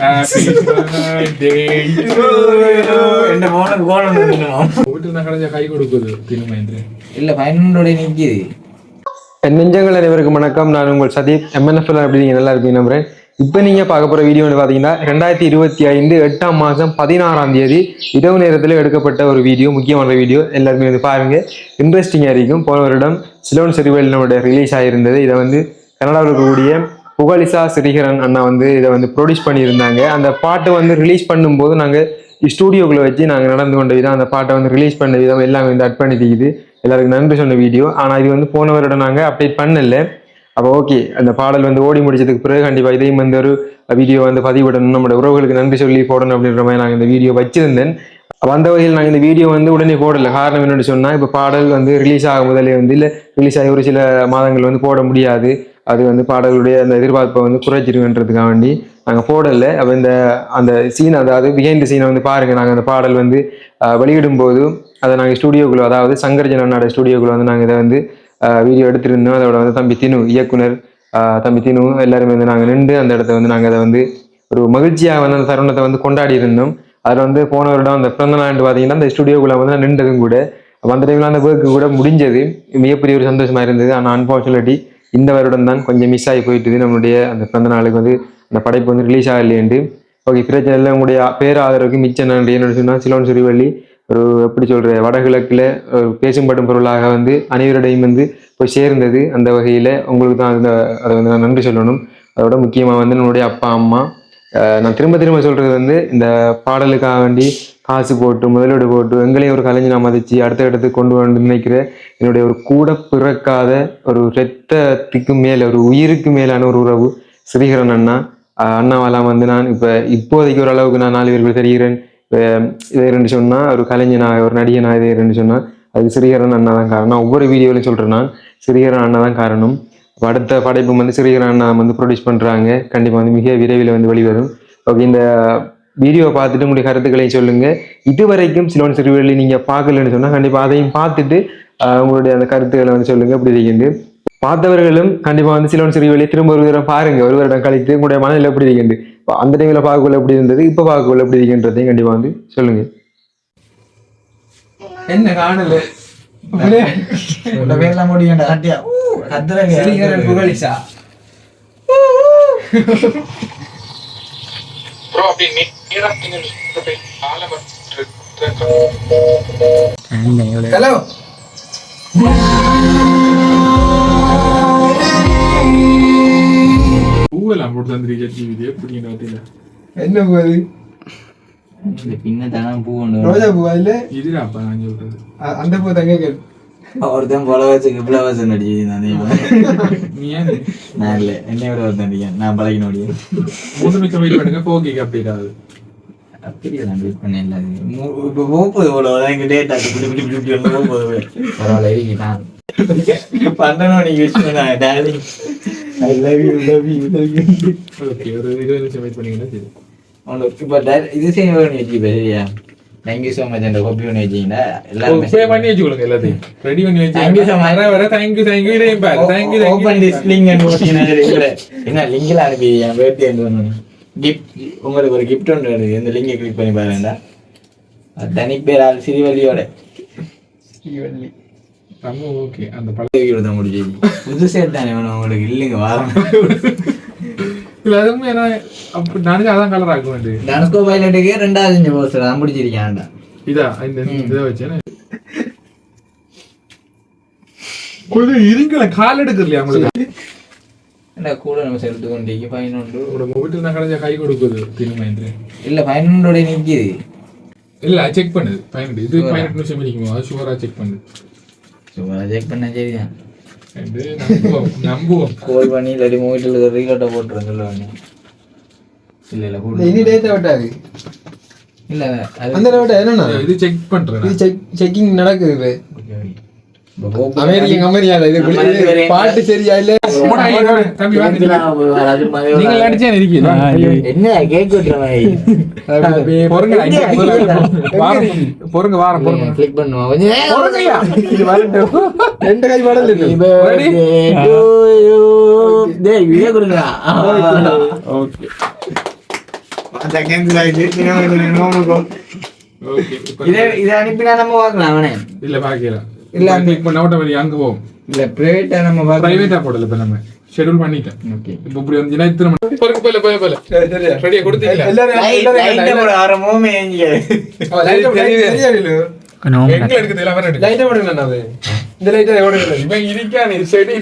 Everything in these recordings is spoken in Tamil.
Happy birthday to you. എന്റെ ഫോണ് വീട്ടിൽ നിന്ന് കൈ കൊടുക്കുന്നത് തിരുമേന്ദ്രൻ இல்ல 15 நிக்குது. என் நெஞ்சங்கள் அனைவருக்கும் வணக்கம். நான் உங்கள் சதீப் MNFL. அப்படி நீங்க நல்லா இருப்பீங்க நம்புறேன். இப்போ நீங்க பார்க்க போற வீடியோ பாத்தீங்கன்னா 2025 8ஆம் மாதம் 16ஆம் தேதி இரவு நேரத்தில் எடுக்கப்பட்ட ஒரு வீடியோ, முக்கியமான வீடியோ. எல்லாருமே வந்து பாருங்க, இன்ட்ரெஸ்டிங்கா இருக்கும். போன வருடம் சிலோன் செரிவல் நம்மளுடைய ரிலீஸ் ஆகியிருந்தது. இதை வந்து கனடாவில் இருக்கக்கூடிய புகழிசா ஸ்ரீகரன் அண்ணா வந்து இதை வந்து ப்ரொடியூஸ் பண்ணியிருந்தாங்க. அந்த பாட்டை வந்து ரிலீஸ் பண்ணும்போது நாங்கள் ஸ்டூடியோக்குள்ள வச்சு நாங்கள் நடந்து கொண்ட விதம், அந்த பாட்டை வந்து ரிலீஸ் பண்ண விதம் எல்லாமே வந்து அட் பண்ணிட்டு எல்லாருக்கும் நன்றி சொன்ன வீடியோ. ஆனால் இது வந்து போன வருடம் நாங்கள் அப்டேட் பண்ணல. அப்போ ஓகே, அந்த பாடல் வந்து ஓடி முடிச்சதுக்கு பிறகு கண்டிப்பாக இதையும் வந்து ஒரு வீடியோ வந்து பதிவிடணும், நம்மளோட உறவுகளுக்கு நன்றி சொல்லி போடணும் அப்படின்ற மாதிரி நாங்கள் இந்த வீடியோ வச்சிருந்தேன். அந்த வகையில் நாங்கள் இந்த வீடியோ வந்து உடனே போடலை. காரணம் என்னென்னு சொன்னால், இப்போ பாடல் வந்து ரிலீஸ் ஆகும் முதலே வந்து இல்லை ரிலீஸ் ஆகி ஒரு சில மாதங்கள் வந்து போட முடியாது, அது வந்து பாடலுடைய அந்த எதிர்பார்ப்பை வந்து குறைச்சிருக்குன்றதுக்காக வேண்டி நாங்கள் போடலை. அப்போ அந்த சீன், அதாவது பிஹைண்ட் சீனை வந்து பாருங்கள். நாங்கள் அந்த பாடல் வந்து வெளியிடும் போது அதை நாங்கள் ஸ்டூடியோக்குள்ள, அதாவது சங்கர்ஜன் அண்ணாட ஸ்டூடியோக்குள்ள வந்து நாங்கள் இதை வந்து வீடியோ எடுத்திருந்தோம். அதோட வந்து தம்பி தினு, இயக்குனர் தம்பி தினு, எல்லாருமே வந்து நாங்கள் நின்று அந்த இடத்த வந்து நாங்கள் அதை வந்து ஒரு மகிழ்ச்சியாக வந்து அந்த தருணத்தை வந்து கொண்டாடி இருந்தோம். அதில் வந்து போன வருடம் அந்த பிறந்த நாள் பார்த்தீங்கன்னா அந்த ஸ்டுடியோக்குள்ள வந்து நான் நின்றதும் கூட, அந்த டைம்ல அந்த ஒர்க்கு கூட முடிஞ்சது, மிகப்பெரிய ஒரு சந்தோஷமா இருந்தது. ஆனால் அன்பார்ச்சுனேட்லி இந்த வருடம் தான் கொஞ்சம் மிஸ் ஆகி போயிட்டுது. நம்மளுடைய அந்த பிறந்த நாளுக்கு வந்து அந்த படைப்பு வந்து ரிலீஸ் ஆகலையேண்டு. ஓகே, பிரச்சனை இல்லை. உங்களுடைய பேர் ஆதரவுக்கு மிச்சம் நன்றி. என்னென்னு சொன்னால், சிலோன் சிறுவள்ளி ஒரு எப்படி சொல்ற வடகிழக்கில் ஒரு பேசும்படும் பொருளாக வந்து அனைவருடையும் வந்து போய் சேர்ந்தது. அந்த வகையில் உங்களுக்கு தான் அதை வந்து நான் நன்றி சொல்லணும். அதோட முக்கியமாக வந்து நம்மளுடைய அப்பா அம்மா, நான் திரும்ப திரும்ப சொல்றது வந்து இந்த பாடலுக்காக வேண்டி காசு போட்டு முதலீடு போட்டு எங்களையும் ஒரு கலைஞனா மதிச்சு அடுத்த இடத்துக்கு கொண்டு வந்து நினைக்கிற என்னுடைய ஒரு கூட பிறக்காத ஒரு இரத்தத்துக்கு மேல ஒரு உயிருக்கு மேலான ஒரு உறவு ஸ்ரீகரன் அண்ணா. அண்ணாவெல்லாம் வந்து நான் இப்போதைக்கு ஒரு அளவுக்கு நான் 4 பேருக்கு தெரிகிறேன். இதை ரெண்டு சொன்னா ஒரு கலைஞனாக ஒரு நடிகனா, இதை ரெண்டு சொன்னா அது ஸ்ரீகரன் அண்ணா தான் காரணம். ஒவ்வொரு வீடியோலையும் சொல்றேன் நான், ஸ்ரீகரன் அண்ணா தான் காரணம். அடுத்த படைப்பு வந்து ஸ்ரீகரன் அண்ணா வந்து ப்ரொடியூஸ் பண்றாங்க. கண்டிப்பா வந்து மிக விரைவில் வந்து வெளிவரும். ஓகே, இந்த வீடியோவை பார்த்துட்டு உங்களுடைய கருத்துக்களையும் சொல்லுங்க. இதுவரைக்கும் சிலோன் சிறுவள்ளி நீங்க பார்க்கலன்னு சொன்னா கண்டிப்பா அதையும் பார்த்துட்டு உங்களுடைய அந்த கருத்துக்களை வந்து சொல்லுங்க. எப்படி இருக்குது பார்த்தவர்களும் கண்டிப்பா வந்து சிலோன் சிறுவள்ளி திரும்ப ஒரு தடவை பாருங்க, ஒரு வருடம் கழித்து உங்களுடைய மனதில் எப்படி இருக்குது, அந்த டைம்ல பார்க்கக்குள்ள எப்படி இருந்தது, இப்ப பார்க்கக்குள்ள எப்படி இருக்குன்றதையும் கண்டிப்பா வந்து சொல்லுங்க. என்ன காணல பேர்லாம் முடியும் சட்டியா ஸ்ரீகரன் புகழிசா ஹலோ பூவெல்லாம் போட்டு தந்திருக்கீங்க. என்ன போகுது பின்ன தானே பூ ரோஜா பூவா இல்ல இதுடாப்பா நான் சொல்றது அந்த பூ தங்க ஒருத்தன் போல வச்சு பிளவர்ஸ் நடிச்சு நீ ஏன் நான் இல்லை என்னை விட ஒருத்தன் நடிக்கேன். நான் பழகின முடியும் 3 நிமிஷம் வெயிட் பண்ணுங்க. போகி அப்டேட் ஆகுது. அப்படியே நான் வெயிட் பண்ண இல்லை. இப்போ போகுது போல எங்க டேட்டா போகுது. பரவாயில்ல இருக்கிட்டான் 12 மணிக்கு யூஸ் பண்ண darling I love you love you love you. Okay, ஒரு 20 நிமிஷம் வெயிட் பண்ணீங்கன்னா சரி. இப்போ இது செய்ய பண்ணி வச்சுக்கிப்பா. சரியா, தேங்க்யூ ஸோ மச். அந்த காப்பி பண்ணி வச்சிங்கன்னா எல்லாரும் பே பண்ணி வச்சுக்கோங்க. எல்லாத்தையும் ரெடி பண்ணி வச்சு தேங்க்யூ ஸோ மச். வர தேங்க்யூ இதையும் பாரு. Thank you open this link and ஓட்டினா என்ன லிங்க்ல அனுப்பி என் பர்த்டே பண்ணணும். கிஃப்ட் உங்களுக்கு ஒரு கிஃப்ட் ஒன்று இருக்கு. இந்த லிங்கை கிளிக் பண்ணி பாருங்கடா. தனி பேர் ஆள் சிறுவள்ளியோட ஸ்ரீவள்ளி நம்ம ஓகே. அந்த பழகியோட தான் முடிஞ்சு புது சேட் தானே வேணும் உங்களுக்கு. இல்லைங்க வாரம் இல்லை அதுவும் ஏன்னா அப்படி நானே அதான் கலர் ஆக்க வேண்டியது. தனுஷ்கோ பைலட்டுக்கு 2வது போஸ்டர் நான் பிடிச்சிருக்கேன்டா. இதா இந்த இதை வச்சேன் கொஞ்சம் இருங்கல கால் எடுக்கலையா உங்களுக்கு? என்ன கூட நம்ம செலுத்து கொண்டு 11 உங்களோட மொபைல் நான் கடைஞ்சா கை கொடுக்குது திருமேந்திரன். இல்லை 11 நிற்கிது. இல்லை செக் பண்ணுது 15 இது 15 நிமிஷம் நிற்குமோ அது ஷுவராக செக் பண்ணுது. ஷுவராக செக் பண்ண சரிதான். நம்புவோம். கோல் பண்ணி இல்லாட்டி மூவிட்டில் ரீகட்டை போட்டுருங்க. சொல்லுவாங்க இல்லை இல்லை கூட இனி டேட்டா விட்டாது. இல்லை அந்த விட்ட என்னன்னா இது செக் பண்றேன். இது செக்கிங் நடக்குது. இப்போ அமெரிக்கால இது பாட்டு சரியா இல்ல நீங்க அடிச்சா இருக்கீங்க. என்ன கேக் வெட்டுற மாதிரி பொறுங்க வாரம் கிளிக் பண்ணுவோம். ரெண்டு கை பாடல் வீடியோ கொடுங்க. ஓகே செகண்ட்ஸ் ஆயிடுச்சு. ஓகே இப்போ இதை அனுப்பினா நம்ம பார்க்கலாம் அவனே. இல்ல பாக்கலாம் இல்ல, இல்ல கிளிக் பண்ண ஓட்ட வழி அங்க போவோம். இல்ல பிரைவேட்டா நம்ம பார்க்கலாம். பிரைவேட்டா போடல இப்ப நம்ம ஷெட்யூல் பண்ணிட்டேன். ஓகே இப்போ இப்படி வந்து இத்தனை மணி போல சரியா ரெடியா கொடுத்தீங்களா? லைட் போட ஆரம்பமே ஏஞ்சியா எங்க எடுக்குது எல்லாம் வேற எடுக்கு. லைட்டை போடுங்க அது இந்த லைட்டை ஓடுங்க இவன் இருக்கானே செடி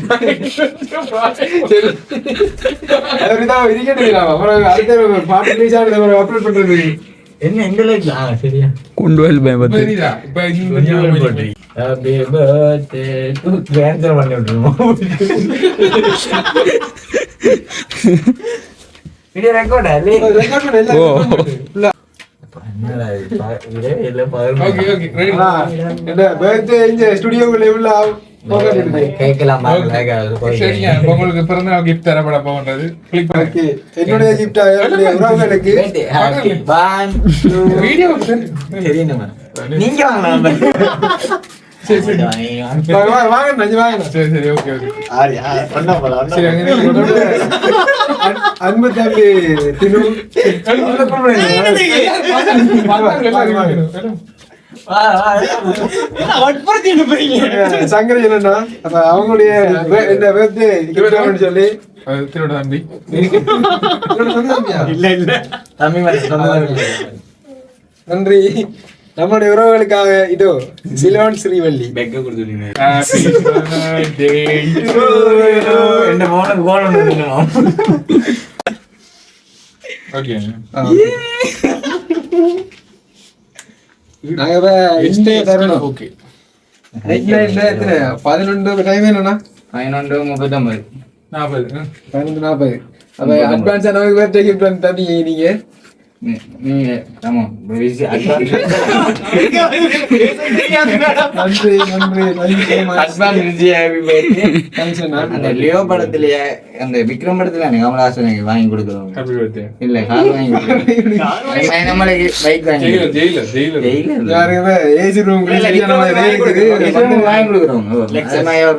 அவர்தான் இருக்கேன் அப்புறம் அடுத்த பாட்டு பேச அப்லோட் பண்றது என்ன இந்த லைட் சரியா குண்டுவல் பயபத்து புரியுதா? இப்ப இந்த Happy birthday to cancel பண்ணி விட்டுருவோம். வீடியோ ரெக்கார்ட் ஆலே. ரெக்கார்ட் பண்ண எல்லாம் என்னடா இது இல்ல பாரு. Okay okay ready. என்ன பர்த்டே இங்க ஸ்டுடியோக்குள்ள உள்ள கேக்கலாம் சரிங்க. உங்களுக்கு பிறந்த நாள் gift தரப்பட போகிறது. கிளிக் பண்ணுங்க. ஓகே என்னுடைய gift என்னுடைய உறவுகளுக்கு வீடியோ தெரியுமா நீங்க வாங்க. சரி சரி வாங்க நஞ்சு வாங்க சரி சரி ஓகே ஓகே சரி சரி அங்க அன்பு தம்பி திரு சங்கர என்னன்னா அப்ப அவங்களுடைய என்ன பர்த்டே கிஃப்ட் சொல்லி திருட தம்பி இல்ல இல்ல தம்பி நன்றி. நம்மளுடைய உறவுகளுக்காக இதோ சிலோன் ஸ்ரீவள்ளி பெக்க கொடுத்துட்டீங்க. Happy birthday to you. என்ன போனுக்கு கோலம் பண்ணணும். ஓகே நாங்க இன்ஸ்டே தரணும். ஓகே இல்ல எத்தனை 11 டைம் என்னன்னா 11:39 40 11:40. அப்ப அட்வான்ஸா நமக்கு பர்த்டே கிஃப்ட் வந்து தந்தீங்க நீங்க. நீங்க ஆமா நன்றி நன்றி அந்த லியோ படத்திலேயே அந்த விக்ரம் படத்துல கமலஹாசனுக்கு வாங்கி கொடுக்குறோம். ஹாப்பி பர்த்டே இல்ல கார் வாங்கி கொடுக்குறோம். நம்மளுக்கு பைக் வாங்கி யாருமே ஏசி ரூம் வாங்கி கொடுக்குறோம்.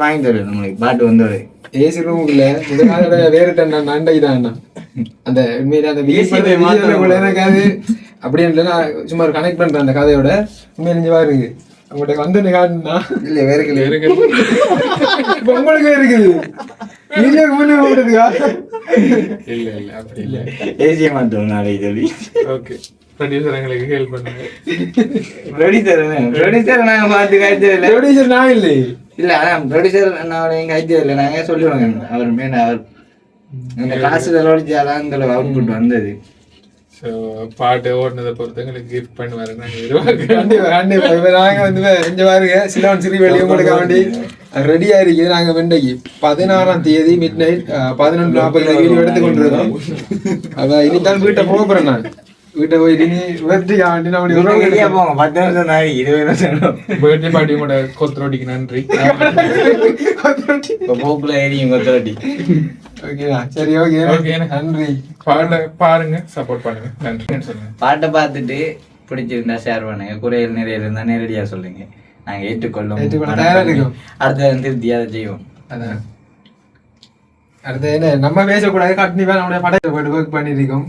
வாங்கி தருவோம். நம்மளுக்கு பாட்டு வந்தோடு ஏசி ரூமுக்குள்ள இதனால வேறு நண்டை தான் அந்த உண்மையில அந்த எனக்கு அப்படியே இல்லைன்னா சும்மா கனெக்ட் பண்றேன் அந்த கதையோட உண்மையில நெஞ்சு பாருங்க அவங்கள்ட்ட வந்து காட்டுனா இல்ல வேற இப்ப உங்களுக்கு இருக்குது வீடியோக்கு முன்னே போடுறதுக்கா இல்ல இல்ல அப்படி இல்ல ஏசிய மாட்டோம் நாளைக்கு சொல்லி. ஓகே ப்ரொடியூசர் எங்களுக்கு ஹெல்ப் பண்ணுங்க. ப்ரொடியூசர் நாங்க பார்த்து காய்ச்சல ப்ரொடியூசர் நான் இல்லை இல்ல அதான் ப்ரொடியூசர் நான் எங்க காய்ச்சல நாங்க சொல்லிடுவாங்க. அவர் மேல அவர் அந்த காசு செலவழிச்சாதான் இந்த அவுட்புட் வந்தது. ஸோ பாட்டு ஓடினதை பொறுத்து எங்களுக்கு கிஃப்ட் பண்ணி வரேன். கண்டிப்பா கண்டிப்பா இப்ப நாங்க வந்து இங்க பாருங்க சிலோன் ஸ்ரீவள்ளி உங்களுக்கு வேண்டி ரெடியா இருக்குது. நாங்க வெண்டைக்கு 16ஆம் தேதி மிட் நைட் 11:40 வீடியோ எடுத்து கொண்டிருக்கோம். அப்ப இனிதான் வீட்டை போக போறேன். நான் வீட்டை போயிட்டு இனி வெற்றிக்கா வேண்டி நம்முடைய உறவுகளுக்கு போங்க 10 நிமிஷம் தான் 20 நிமிஷம் பர்த்டே பார்ட்டி கூட கொத்தரோட்டிக்கு நன்றி. போக்குல ஏறியும் கொத்தரோட்டி. ஓகேண்ணா சரி ஓகே ஓகே நன்றி. பாருங்க சப்போர்ட் பண்ணுங்க நன்றி சொல்லுங்க. பாட்டை பார்த்துட்டு பிடிச்சிருந்தா ஷேர் பண்ணுங்க. குறைகள் நிறைய இருந்தா நேரடியா சொல்லுங்க. நாங்க ஏற்றுக்கொள்ளும் தயாரா இருக்கோம். அடுத்த திருப்தி அதை செய்வோம். அதான் அடுத்து என்ன நம்ம பேசக்கூடாது கண்டிப்பா நம்முடைய படத்தை போயிட்டு ஒர்க் பண்ணியிருக்கோம்.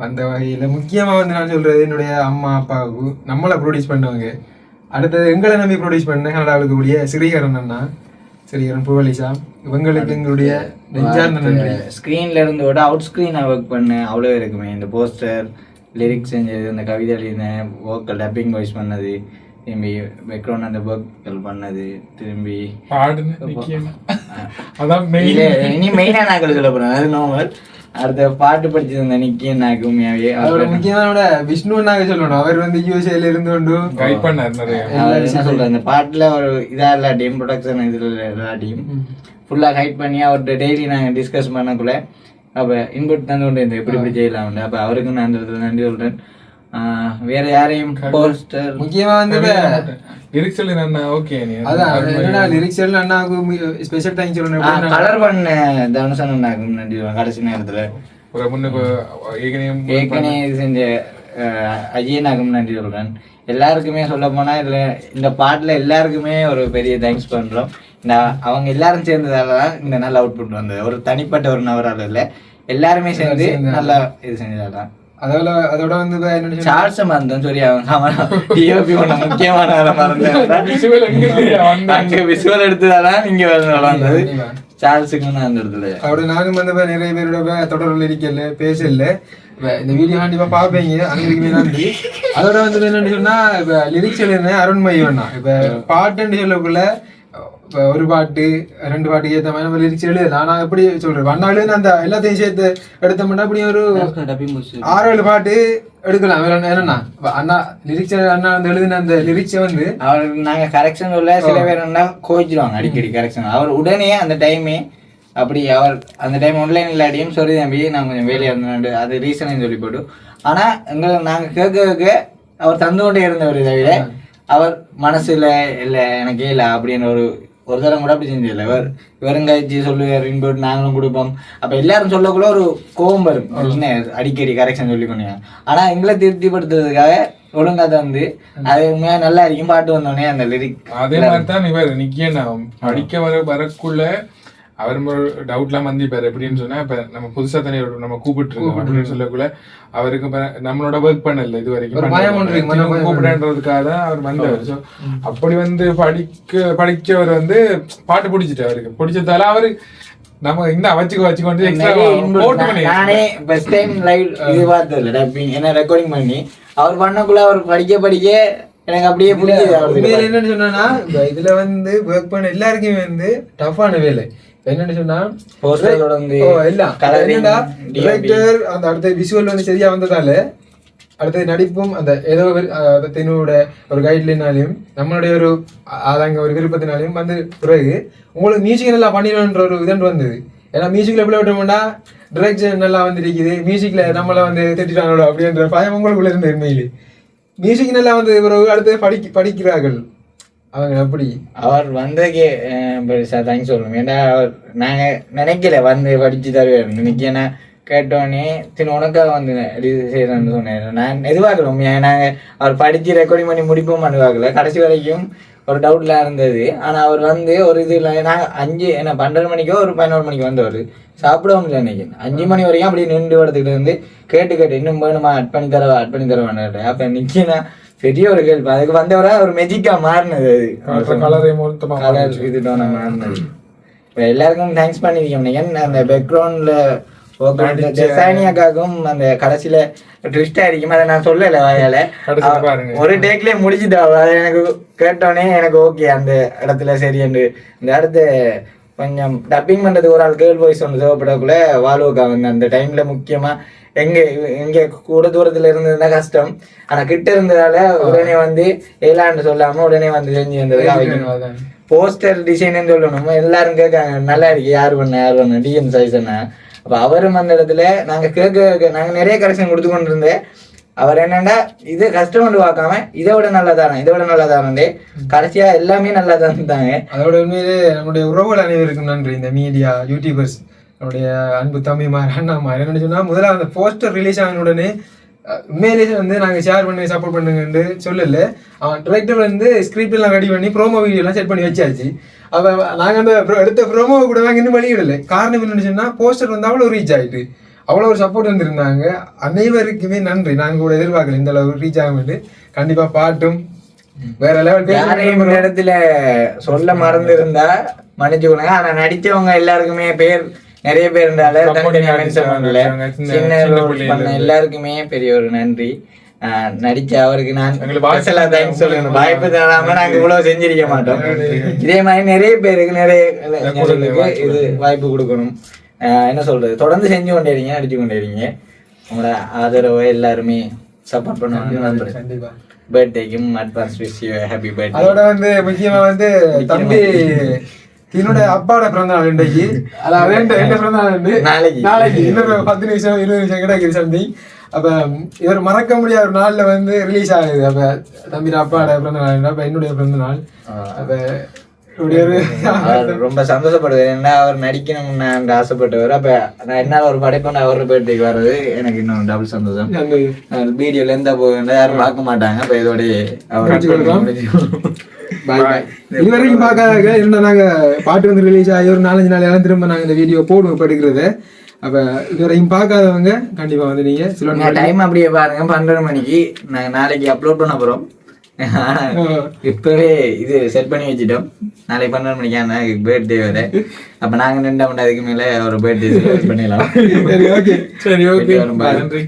அந்த வகையில முக்கியமா வந்து நான் சொல்றது என்னுடைய அம்மா அப்பாவுக்கு நம்மளை ப்ரொடியூஸ் பண்ணுவாங்க. அடுத்தது எங்களை நம்பி ப்ரொடியூஸ் பண்ண கனடாவுக்கு கூடிய ஸ்ரீகரன் அண்ணா, ஸ்ரீகரன் புவலிசா, இவங்களுக்கு எங்களுடைய நெஞ்சார்ந்த நன்றி. ஸ்க்ரீன்ல இருந்து விட அவுட் ஸ்க்ரீனை ஒர்க் பண்ண அவ்வளோ இருக்குமே. இந்த போஸ்டர் லிரிக்ஸ் செஞ்சது, இந்த கவிதை எழுதினேன், வோக்கல் டப்பிங் வாய்ஸ் பண்ணது, திரும்பி பேக்ரவுண்ட் அந்த ஒர்க்கள் பண்ணது, திரும்பி இனி மெயினாக நாக்கள் சொல்ல போகிறேன். அது நார்மல். அடுத்த பாட்டு படிச்சிருந்த நிக்கிய நாக்கு உண்மையாவே முக்கியமான விஷ்ணு நாங்க சொல்லணும். அவர் வந்து யூஎஸ்ஏல இருந்து கொண்டு கைட் பண்ணார் நிறைய. என்ன சொல்றேன், அந்த பாட்டுல ஒரு இதா இல்லாட்டியும் ப்ரொடக்ஷன் இதுல இல்லாட்டியும் ஃபுல்லா கைட் பண்ணி அவர்கிட்ட டெய்லி நாங்க டிஸ்கஸ் பண்ணக்குள்ள அப்ப இன்புட் தந்து கொண்டு இந்த எப்படி இப்படி செய்யலாம். அப்ப அவருக்கும் நான் நன்றி சொல்றேன். வேற யாரையும் போஸ்டர் முக்கியமா வந்து லிரிக்ஸ் எழுதுனா ஓகே நீ அதான் என்னடா லிரிக்ஸ் எல்லாம் அண்ணாக்கு ஸ்பெஷல் தேங்க்ஸ் சொல்லணும். கலர் பண்ண தனுஷன் அண்ணாக்கும் நன்றி கடைசி நேரத்துல. ஒரு முன்னுக்கு ஏற்கனவே செஞ்ச அஜயனாக்கும் நன்றி சொல்றேன். எல்லாருக்குமே சொல்ல போனா இதுல இந்த பாட்டுல எல்லாருக்குமே ஒரு பெரிய தேங்க்ஸ் பண்றோம். இந்த அவங்க எல்லாரும் சேர்ந்ததாலதான் இந்த நல்ல அவுட்புட் வந்தது. ஒரு தனிப்பட்ட ஒரு நபரால இல்ல, எல்லாருமே சேர்ந்து நல்லா இது செஞ்சதாலதான். அதோட வந்து என்ன சார்ஸ் மறந்தோம் சரி அவன் டிஓபி ஒண்ணு முக்கியமான அங்க விசுவல் எடுத்துதான் இங்க வளர்ந்தது சார்ஸுக்கு அந்த இடத்துல அதோட நானும் வந்து நிறைய பேரோட தொடர்பில் இருக்கல பேசல இந்த வீடியோ கண்டிப்பா பாப்பீங்க அன்னைக்குமே நன்றி. அதோட வந்து என்னன்னு சொன்னா இப்ப லிரிக்ஸ் எழுதுனேன் அருண்மயம்னா இப்ப பாட்டுன்னு சொல்லக்குள்ள ஒரு பாட்டு 2 பாட்டுக்கு ஏற்ற மாதிரி நம்ம லிரிக்ஸ் எழுதலாம். நான் எப்படி சொல்றேன் அண்ணாலும் அந்த எல்லாத்தையும் சேர்த்து எடுத்தோம்னா அப்படியே ஒரு 6-7 பாட்டு எடுக்கலாம். என்னன்னா அண்ணா லிரிக்ஸ் அண்ணா வந்து எழுதின அந்த லிரிக்ஸை வந்து அவர் நாங்க கரெக்ஷன் சொல்ல சில பேர் என்ன கோச்சிடுவாங்க அடிக்கடி கரெக்ஷன். அவர் உடனே அந்த டைமே அப்படி அவர் அந்த டைம் ஆன்லைன் இல்லாட்டியும் சொல்லி தம்பி நான் கொஞ்சம் வேலையாக இருந்தேன் அது ரீசன் சொல்லி போட்டு. ஆனா எங்களை நாங்க கேட்க அவர் தந்து கொண்டே இருந்தவர் தவிர அவர் மனசுல இல்லை எனக்கு இல்லை அப்படின்னு ஒரு தரம் கூட அப்படி செஞ்சதில்லை. இவருங்காய்ச்சி சொல்லுவார் இன்போட்டு நாங்களும் கொடுப்போம். அப்போ எல்லாரும் சொல்லக்குள்ள ஒரு கோபம் வரும் என்ன அடிக்கடி கரெக்ஷன் சொல்லி கொண்டீங்க. ஆனால் எங்களை திருப்திப்படுத்துறதுக்காக ஒழுங்கா வந்து அது உண்மையாக நல்லா இருக்கும் பாட்டு வந்தோடனே அந்த லிரிக் அதே மாதிரி தான் இவர் நிக்கிய படிக்க வரக்குள்ள அவர் டவுட்லாம் வந்திப்பாரு எப்படின்னு சொன்னா இப்ப நம்ம புதுசா தனி நம்ம கூப்பிட்டு இருக்கோம் அப்படின்னு சொல்லக்குள்ள அவருக்கு நம்மளோட ஒர்க் பண்ணல இது வரைக்கும் கூப்பிடுன்றதுக்காக தான் அவர் வந்தவர். ஸோ அப்படி வந்து படிச்சவர் வந்து பாட்டு பிடிச்சிட்டு அவருக்கு பிடிச்சதால அவரு நம்ம இந்த வச்சுக்கொண்டு நானே ஃபர்ஸ்ட் டைம் லைவ் இது பார்த்ததில்ல டப்பிங் என்ன ரெக்கார்டிங் பண்ணி அவர் பண்ணக்குள்ள அவர் படிக்க எனக்கு அப்படியே பிடிச்சது. என்னன்னு சொன்னா இதுல வந்து ஒர்க் பண்ண எல்லாருக்குமே வந்து டஃப்பான வேலை. என்னன்னு சொன்னா டிரெக்டர் அந்த அடுத்த விஷுவல் வந்து சரியா வந்ததால அடுத்த நடிப்பும் அந்த ஏதோ தன்னோட ஒரு கைட்லைனாலையும் நம்மளுடைய ஒரு ஆதாங்க ஒரு விருப்பத்தினாலையும் வந்து பிறகு உங்களுக்கு மியூசிக் நல்லா பண்ணிடணுன்ற ஒரு இதன் வந்தது. ஏன்னா மியூசிக்ல எப்படி விட்டோம்னா டிரெக்ஷன் நல்லா வந்துருக்குது மியூசிக்ல நம்மள வந்து திட்டாங்களோ அப்படின்ற பயம் உங்களுக்குள்ள இருந்த உண்மையிலே மியூசிக் நல்லா வந்து பிறகு அடுத்து படிக்கிறார்கள் அவங்க. அப்படி அவர் வந்ததுக்கே பெருசா தேங்க்ஸ் சொல்லணும். ஏன்னா அவர் நாங்க நினைக்கல வந்து படிச்சு தருவார் இன்னைக்கு. ஏன்னா கேட்டோடனே உனக்காக வந்து இது செய்யறேன்னு சொன்னேன். நான் எதிர்பார்க்கல நாங்க அவர் படிச்சு ரெக்கார்டிங் பண்ணி முடிப்போம் எதிர்பார்க்கல. கடைசி வரைக்கும் ஒரு டவுட்ல இருந்தது. ஆனா அவர் வந்து ஒரு இது இல்லை நாங்க 12 மணிக்கோ ஒரு 11 மணிக்கு வந்தவர் சாப்பிடவும் இல்லை இன்னைக்கு 5 மணி வரைக்கும் அப்படி நின்று இடத்துக்கிட்டு இருந்து கேட்டு இன்னும் வேணுமா அட் பண்ணி தரவான்னு. அப்ப நிக்கினா பெரிய ஒரு கேள்வி. அதுக்கு வந்தவரை ஒரு மெஜிக்கா மாறினது கலர் இதுதான் மாறினது. இப்போ எல்லாருக்கும் தேங்க்ஸ் பண்ணிருக்கேன். அந்த பேக்ரவுண்ட்ல ஜெசானியாக்காக்கும் அந்த கடைசியில ட்விஸ்ட் ஆயிருக்கும் அதை நான் சொல்லல வாயால ஒரு டேக்லயே முடிச்சுட்டா. அதை எனக்கு கேட்டோடனே எனக்கு ஓகே அந்த இடத்துல சரியண்டு. இந்த இடத்த கொஞ்சம் டப்பிங் பண்றதுக்கு ஒரு ஆள் கேர்ள் வாய்ஸ் ஒன்று தேவைப்படக்குள்ள வாழ்வுக்கா வந்து அந்த டைம்ல முக்கியமா எங்க கூட தூரத்துல இருந்ததுன்னா கஷ்டம். ஆனா கிட்ட இருந்ததால உடனே வந்து ஏலான்னு சொல்லாம உடனே வந்து செஞ்சு வந்தது. போஸ்டர் டிசைன் சொல்லணும் எல்லாரும் கேட்காங்க நல்லா இருக்கு யாரு பண்ண டிஎம் சைஸ்னா. அப்ப அவரும் அந்த இடத்துல நாங்க நாங்க நிறைய கரெக்ஷன் கொடுத்து கொண்டு இருந்தேன். அவர் என்னன்னா இது கஷ்டம் பார்க்காம இதை விட நல்லதானே கடைசியா எல்லாமே நல்லா தான் இருந்தாங்க. அதோட உண்மையிலே நம்முடைய உறவுகள் அனைவருக்கும் நன்றி. இந்த மீடியா யூடியூபர்ஸ் நம்முடைய அன்பு தம்பிமார் அண்ணாமார் என்னன்னு சொன்னா முதல்ல அந்த போஸ்டர் ரிலீஸ் ஆன உடனே உண்மையிலேயே வந்து நாங்க ஷேர் பண்ணி சப்போர்ட் பண்ணுங்கன்னு சொல்லல. அவன் டிரெக்டர் வந்து ஸ்கிரிப்ட் எல்லாம் ரெடி பண்ணி ப்ரோமோ வீடியோ எல்லாம் செட் பண்ணி வச்சாச்சு. அப்ப நாங்க அந்த எடுத்த ப்ரோமோ கூட நாங்க இன்னும் வெளியிடல. காரணம் என்னன்னு சொன்னா போஸ்டர் வந்து அவ்வளவு ரீச் ஆயிட்டு அவ்வளோ ஒரு சப்போர்ட் வந்துருந்தாங்க. அனைவருக்குமே நன்றி. நாங்க கூட எதிர்பார்க்கல இந்த அளவு ரீச் ஆகும்போது. கண்டிப்பா பாட்டும் வேற லெவல் இடத்துல சொல்ல மறந்து இருந்தா மன்னிச்சுக்கோங்க. ஆனா நடிச்சவங்க எல்லாருக்குமே நிறைய பேர் இருந்தால எல்லாருக்குமே பெரிய ஒரு நன்றி. நடிச்ச அவருக்கு நான் தேங்க்ஸ் சொல்லணும். வாய்ப்பு தராம நாங்க இவ்வளவு செஞ்சிருக்க மாட்டோம். இதே மாதிரி நிறைய பேருக்கு இது வாய்ப்பு கொடுக்கணும். என்ன சொல்றது தொடர்ந்து செஞ்சு கொண்டே இருக்கீங்க நடிச்சு கொண்டே இருக்கீங்க. உங்களோட ஆதரவை எல்லாருமே சப்போர்ட் பண்ணுவாங்க. கண்டிப்பா பர்த்டேக்கும் advance wish you happy birthday. அதோட வந்து முக்கியமா வந்து தம்பி என்னோட அப்பாவோட பிறந்த நாள் இன்றைக்கு. அதாவது என்ன பிறந்த நாள் நாளைக்கு இன்னொரு 10 நிமிஷம் 20 நிமிஷம் கிடைக்குது சந்தி. அப்ப இவர் மறக்க முடியாத ஒரு நாள்ல வந்து ரிலீஸ் ஆகுது. அப்ப தம்பி அப்பாவோட பிறந்த நாள் அப்ப என்னுடைய பிறந்த நாள். அப்ப ரொம்ப சந்தோஷப்படுவேன். ஏன்னா அவர் நடிக்கணும்னு ஆசைப்பட்டவர். அப்ப நான் என்னால ஒரு படைப்பு அவர் பேர்த்துக்கு வர்றது எனக்கு இன்னும் டபுள் சந்தோஷம். வீடியோல இருந்தா போக யாரும் பார்க்க மாட்டாங்க. அப்ப இதோட இது வரைக்கும் பார்க்காத நாங்க பாட்டு வந்து ரிலீஸ் ஆகி ஒரு 4-5 நாள் திரும்ப நாங்க இந்த வீடியோ போடுவோம். இப்போ எடுக்கிறது அப்ப இதுவரையும் பார்க்காதவங்க கண்டிப்பா வந்து நீங்க சில டைம் அப்படியே பாருங்க 12 மணிக்கு நாங்க நாளைக்கு அப்லோட் பண்ண போறோம். இப்பவே இது செட் பண்ணி வச்சுட்டோம். நாளைக்கு 12 மணிக்கான பர்த்டே வேற. அப்ப நாங்க 2 மணி அதுக்கு மேல ஒரு பர்த்டே பண்ணிடலாம். சரி ஓகே நன்றி.